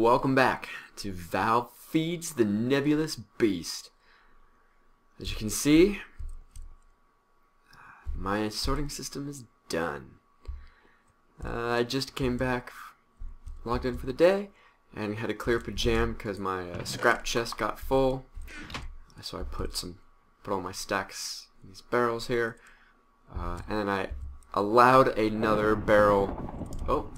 welcome back to Vaal Feeds the Nebulous Beast. As you can see, my sorting system is done. I just came back, logged in for the day, and had to clear up a jam because my scrap chest got full. So I put all my stacks in these barrels here, and then I allowed another barrel. Oh,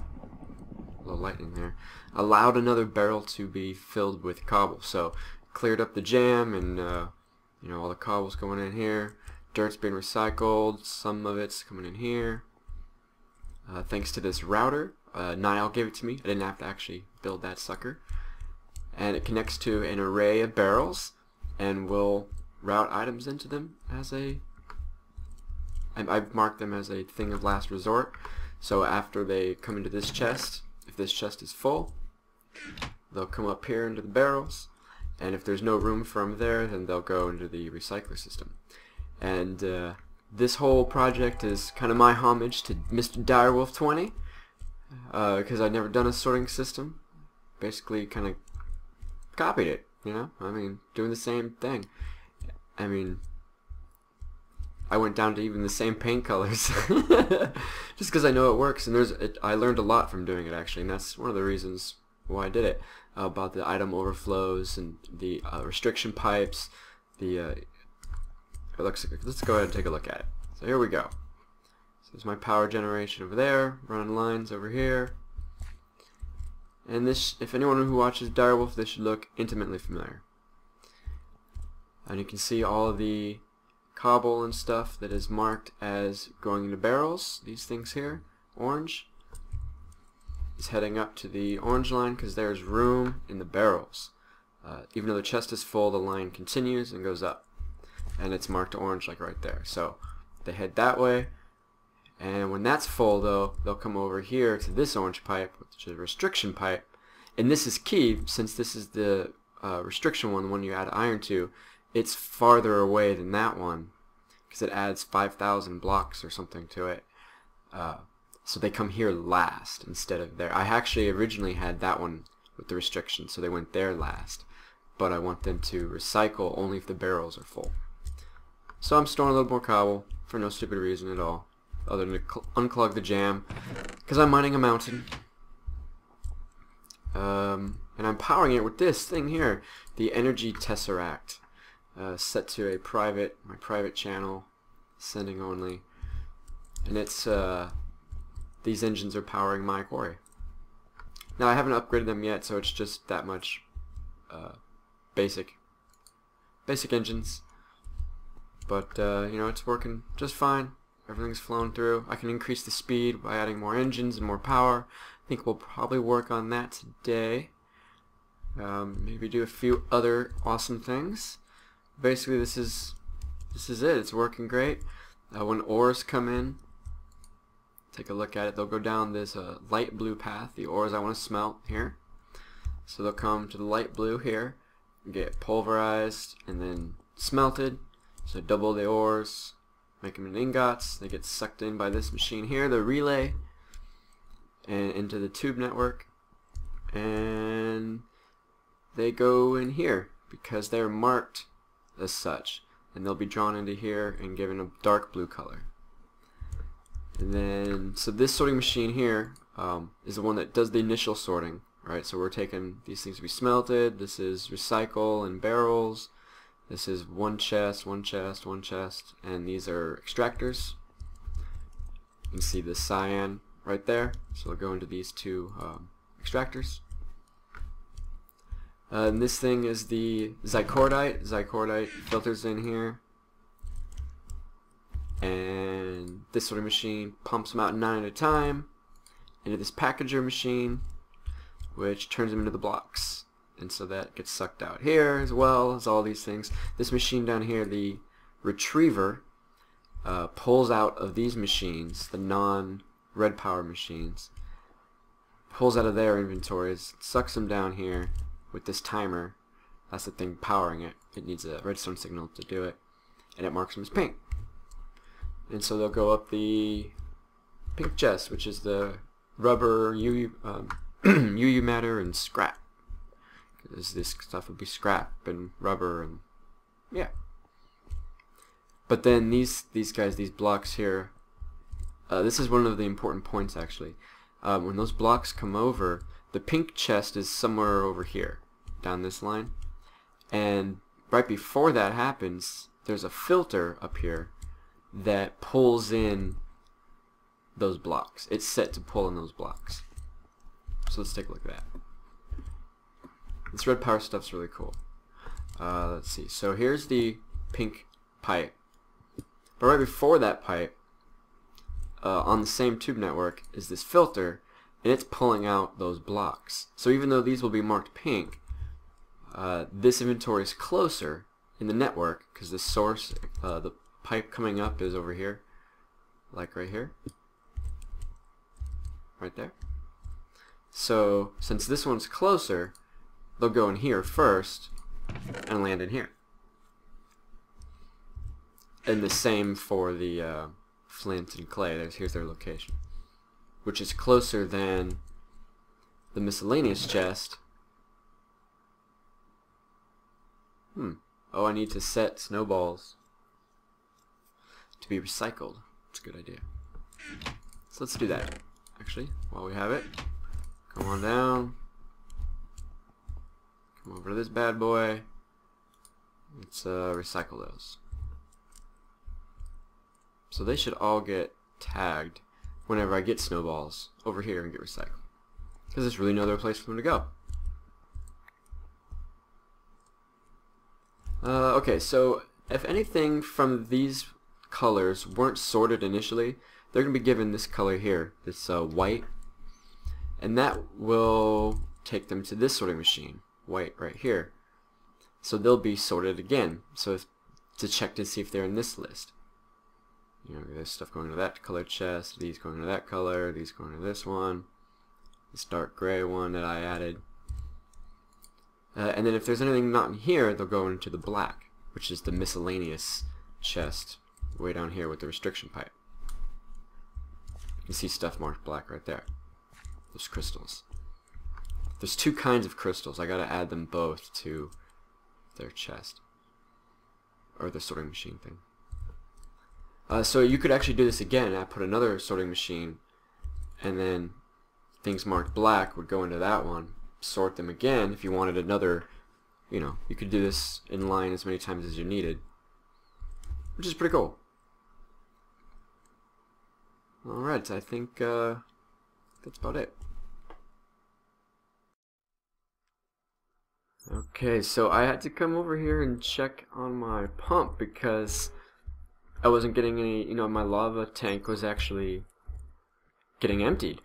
a little lightning there. Allowed another barrel to be filled with cobble. So cleared up the jam, and you know, all the cobble's going in here. Dirt's being recycled. Some of it's coming in here. Thanks to this router, Niall gave it to me. I didn't have to actually build that sucker. And it connects to an array of barrels, and will route items into them as I've marked them as a thing of last resort. So after they come into this chest, if this chest is full, they'll come up here into the barrels, and if there's no room for them there, then they'll go into the recycler system. And this whole project is kind of my homage to Mr. Direwolf 20, because I'd never done a sorting system. Basically kind of copied it, you know? I mean, doing the same thing. I mean, I went down to even the same paint colors just because I know it works, and I learned a lot from doing it, actually, and that's one of the reasons why I did it, about the item overflows and the restriction pipes. Let's go ahead and take a look at it. So here we go. So there's my power generation over there, running lines over here, and this, if anyone who watches Direwolf, this should look intimately familiar. And you can see all of the cobble and stuff that is marked as going into barrels. These things here, orange, is heading up to the orange line because there's room in the barrels. Even though the chest is full, the line continues and goes up, and it's marked orange like right there. So they head that way, and when that's full though, they'll come over here to this orange pipe, which is a restriction pipe. And this is key, since this is the restriction one, the one you add iron to. It's farther away than that one because it adds 5,000 blocks or something to it. So they come here last instead of there. I actually originally had that one with the restriction, so they went there last. But I want them to recycle only if the barrels are full. So I'm storing a little more cobble for no stupid reason at all, other than to unclog the jam, because I'm mining a mountain. And I'm powering it with this thing here, the Energy Tesseract. Set to my private channel, sending only, and it's these engines are powering my quarry. Now I haven't upgraded them yet, so it's just that much basic engines, but you know, it's working just fine. Everything's flowing through. I can increase the speed by adding more engines and more power. I think we'll probably work on that today. Maybe do a few other awesome things. Basically, this is it. It's working great. When ores come in, take a look at it. They'll go down this light blue path, the ores I want to smelt here. So they'll come to the light blue here, get pulverized, and then smelted. So double the ores, make them in ingots. They get sucked in by this machine here, the relay, and into the tube network. And they go in here because they're marked as such, and they'll be drawn into here and given a dark blue color. And then, so this sorting machine here is the one that does the initial sorting, right? So we're taking these things to be smelted. This is recycle and barrels. This is one chest, one chest, one chest, and these are extractors. You can see the cyan right there, so they'll go into these two extractors. And this thing is the Zicordite. Zicordite filters in here, and this sort of machine pumps them out 9 at a time into this packager machine, which turns them into the blocks, and so that gets sucked out here as well as all these things. This machine down here, the retriever, pulls out of these machines, the non-red power machines, pulls out of their inventories, sucks them down here with this timer. That's the thing powering it. It needs a redstone signal to do it, and it marks them as pink. And so they'll go up the pink chest, which is the rubber, UU matter, and scrap. as this stuff would be scrap and rubber and yeah. But then these guys, these blocks here, this is one of the important points actually. When those blocks come over, the pink chest is somewhere over here, down this line, and right before that happens, there's a filter up here that pulls in those blocks. It's set to pull in those blocks. So let's take a look at that. This red power stuff's really cool. Let's see. So here's the pink pipe. But right before that pipe, on the same tube network, is this filter, and it's pulling out those blocks. So even though these will be marked pink, this inventory is closer in the network because the source, the pipe coming up is over here, like right here, right there. So since this one's closer, they'll go in here first and land in here. And the same for the flint and clay. Here's their location, which is closer than the miscellaneous chest. Oh, I need to set snowballs to be recycled. That's a good idea. So let's do that. Actually, while we have it, come on down. Come over to this bad boy. Let's recycle those. So they should all get tagged whenever I get snowballs over here and get recycled, because there's really no other place for them to go. Okay, so if anything from these colors weren't sorted initially, they're going to be given this color here, this white, and that will take them to this sorting machine, white right here. So they'll be sorted again, so to check to see if they're in this list. You know, there's stuff going to that color chest, these going to that color, these going to this one, this dark gray one that I added. And then if there's anything not in here, they'll go into the black, which is the miscellaneous chest way down here with the restriction pipe. You can see stuff marked black right there. Those crystals. There's two kinds of crystals. I gotta add them both to their chest, or the sorting machine thing. So you could actually do this again. I put another sorting machine, and then things marked black would go into that one. Sort them again if you wanted another. You know, you could do this in line as many times as you needed, which is pretty cool. Alright, I think that's about it. Okay, so I had to come over here and check on my pump because I wasn't getting any, you know, my lava tank was actually getting emptied.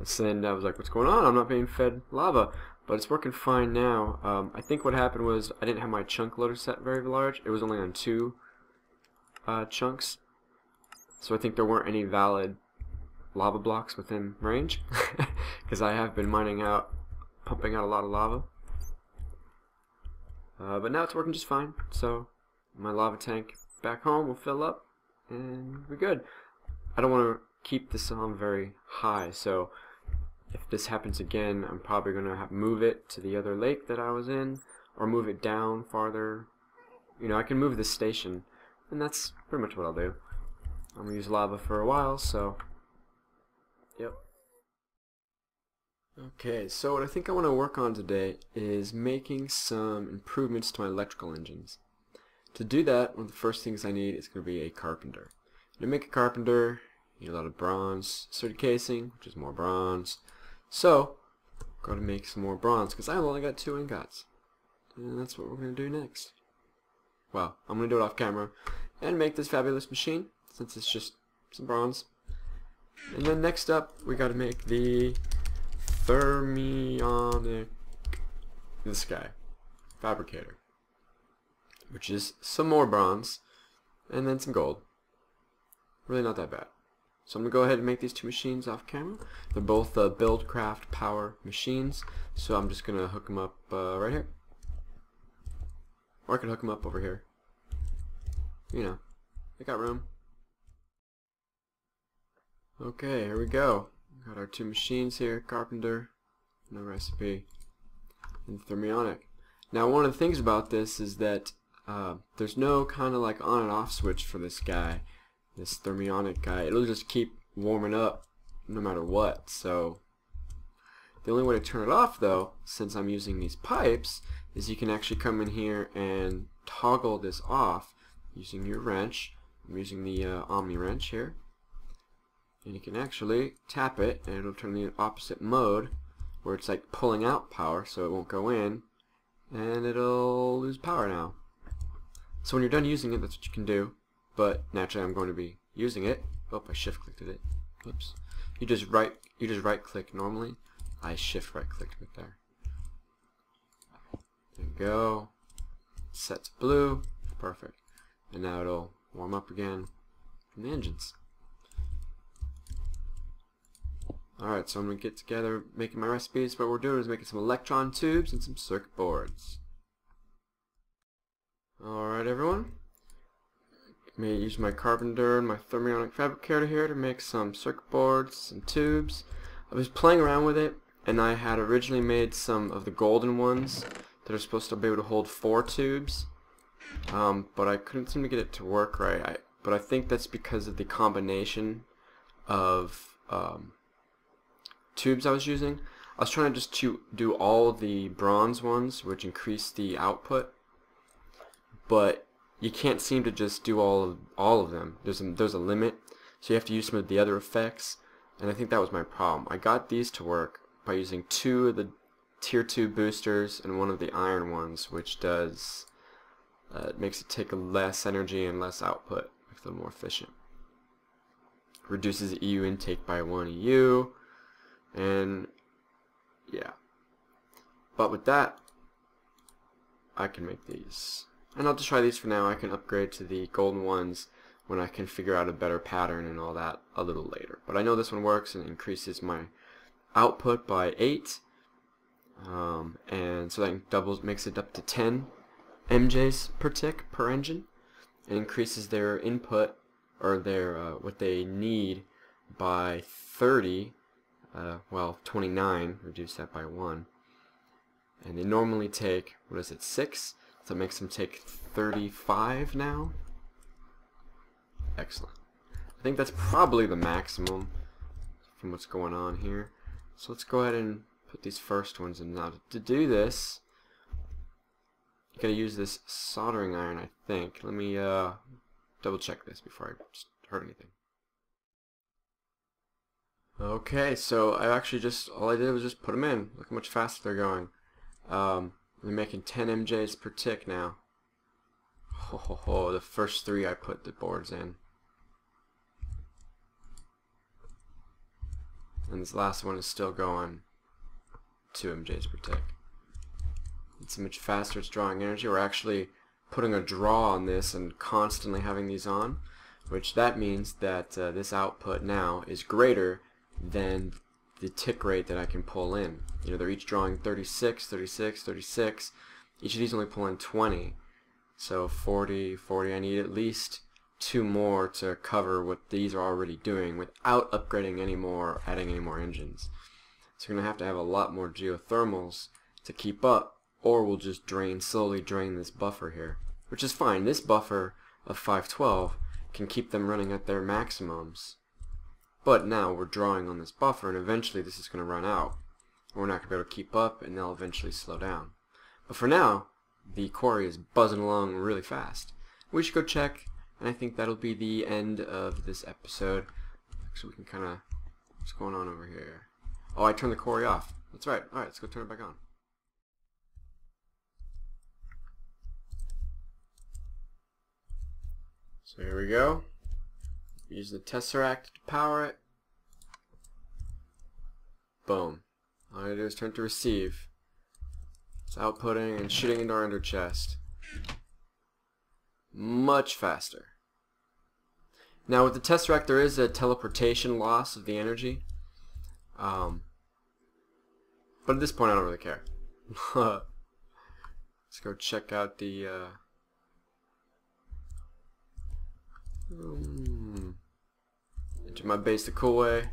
So then I was like, what's going on? I'm not being fed lava. But it's working fine now. I think what happened was I didn't have my chunk loader set very large. It was only on 2 chunks. So I think there weren't any valid lava blocks within range. Because I have been pumping out a lot of lava. But now it's working just fine. So my lava tank back home will fill up and we're good. I don't want to keep this on very high, so if this happens again, I'm probably going to have to move it to the other lake that I was in, or move it down farther. You know, I can move this station, and that's pretty much what I'll do. I'm going to use lava for a while, so yep. Okay, so what I think I want to work on today is making some improvements to my electrical engines. To do that, one of the first things I need is going to be a carpenter. To make a carpenter, you need a lot of bronze sturdy casing, which is more bronze. So, I'm going to make some more bronze, because I've only got 2 ingots. And that's what we're going to do next. Well, I'm going to do it off camera, and make this fabulous machine, since it's just some bronze. And then next up, we got to make the thermionic, this guy, fabricator, which is some more bronze, and then some gold. Really not that bad. So I'm going to go ahead and make these 2 machines off camera. They're both Buildcraft power machines, so I'm just going to hook them up right here. Or I can hook them up over here. You know, I got room. Okay, here we go. Got our 2 machines here, carpenter, no recipe. and thermionic. Now one of the things about this is that there's no kind of like on and off switch for this guy, this thermionic guy. It'll just keep warming up no matter what. So the only way to turn it off though, since I'm using these pipes, is you can actually come in here and toggle this off using your wrench. I'm using the Omni wrench here, and you can actually tap it and it'll turn the opposite mode where it's like pulling out power, so it won't go in and it'll lose power now. So when you're done using it, that's what you can do. But naturally I'm going to be using it. Oh, I shift clicked it. Oops. You just right click normally. I shift right clicked it there. There you go. Set to blue. Perfect. And now it'll warm up again from the engines. Alright, so I'm going to get together making my recipes. What we're doing is making some electron tubes and some circuit boards. Alright everyone. I'm going to use my carpenter and my thermionic fabricator here to make some circuit boards, some tubes. I was playing around with it, and I had originally made some of the golden ones that are supposed to be able to hold 4 tubes. But I couldn't seem to get it to work right. But I think that's because of the combination of tubes I was using. I was trying to just do all the bronze ones, which increase the output, but you can't seem to just do all of them. There's a limit, so you have to use some of the other effects, and I think that was my problem. I got these to work by using 2 of the tier 2 boosters and 1 of the iron ones, which does makes it take less energy and less output, makes it a little more efficient. Reduces EU intake by 1 EU, and yeah. But with that, I can make these. And I'll just try these for now. I can upgrade to the golden ones when I can figure out a better pattern and all that a little later. But I know this one works and increases my output by 8. And so that makes it up to 10 MJs per tick per engine. It increases their input, or their what they need, by 30. Well, 29. Reduce that by 1. And they normally take, what is it, 6? So it makes them take 35 now. Excellent. I think that's probably the maximum from what's going on here. So let's go ahead and put these first ones in. Now to do this, you gotta use this soldering iron, I think. Let me double check this before I hurt anything. Okay, so I actually all I did was just put them in. Look how much faster they're going. They're making 10 MJs per tick now. The first 3 I put the boards in. And this last one is still going 2 MJs per tick. It's much faster it's drawing energy. We're actually putting a draw on this and constantly having these on, which that means that this output now is greater than the tick rate that I can pull in. You know, they're each drawing 36, 36, 36. Each of these only pull in 20. So 40, 40. I need at least 2 more to cover what these are already doing without upgrading any more, adding any more engines. So we're going to have a lot more geothermals to keep up, or we'll just slowly drain this buffer here. Which is fine. This buffer of 512 can keep them running at their maximums. But now we're drawing on this buffer, and eventually this is going to run out. We're not going to be able to keep up, and they'll eventually slow down. But for now, the quarry is buzzing along really fast. We should go check, and I think that'll be the end of this episode. So we can kind of... What's going on over here? Oh, I turned the quarry off. That's right. Alright, let's go turn it back on. So here we go. Use the Tesseract to power it. Boom. All I do is turn to receive. It's outputting and shooting into our ender chest. Much faster. Now with the Tesseract there is a teleportation loss of the energy. But at this point I don't really care. Let's go check out the into my base the cool way.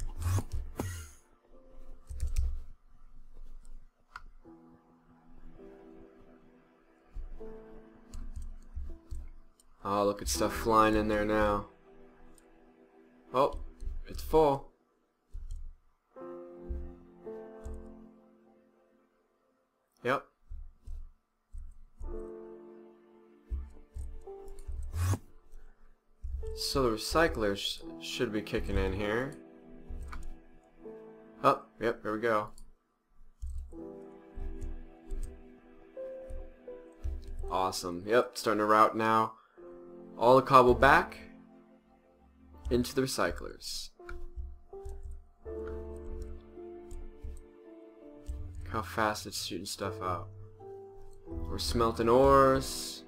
Oh, look at stuff flying in there now. Oh, it's full. Yep. So the recyclers should be kicking in here. Oh, yep, there we go. Awesome. Yep, starting to route now. All the cobble back into the recyclers. Look how fast it's shooting stuff out. We're smelting ores.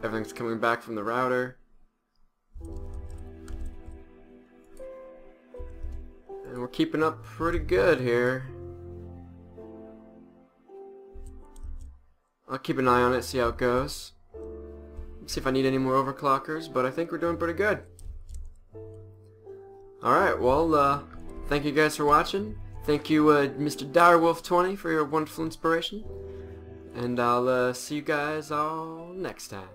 Everything's coming back from the router. And we're keeping up pretty good here. I'll keep an eye on it, see how it goes. See if I need any more overclockers, but I think we're doing pretty good. Alright, well, thank you guys for watching. Thank you, Mr. Direwolf20 for your wonderful inspiration. And I'll see you guys all next time.